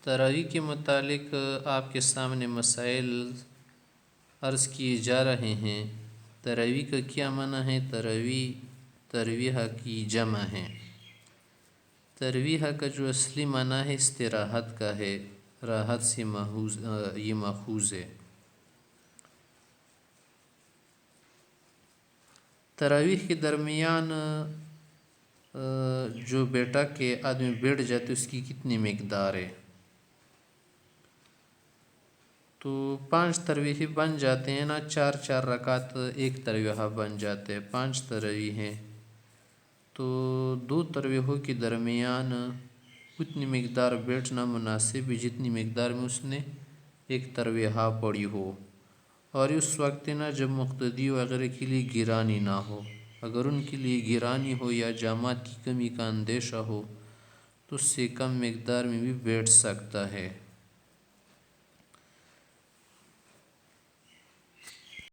تراویح کے متعلق آپ کے سامنے مسائل عرض کیے جا رہے ہیں۔ تراویح کا کیا معنی ہے؟ ترویح کی جمع ہے۔ ترویح کا جو اصلی معنی ہے استراحت کا ہے، راحت سے یہ ماخوذ ہے۔ تراویح کے درمیان جو بیٹا کے آدمی بیٹھ جاتے اس کی کتنی مقدار ہے؟ تو 5 تراویح بن جاتے ہیں نا، 4 رکعت ایک تراویح بن جاتے ہیں، 5 تراویح ہیں تو 2 تراویحوں کے درمیان اتنی مقدار بیٹھنا مناسب ہے جتنی مقدار میں اس نے ایک تراویح پڑھی ہو، اور اس وقت نا جب مقتدی وغیرہ کے لیے گرانی نہ ہو۔ اگر ان کے لیے گرانی ہو یا جماعت کی کمی کا اندیشہ ہو تو اس سے کم مقدار میں بھی بیٹھ سکتا ہے۔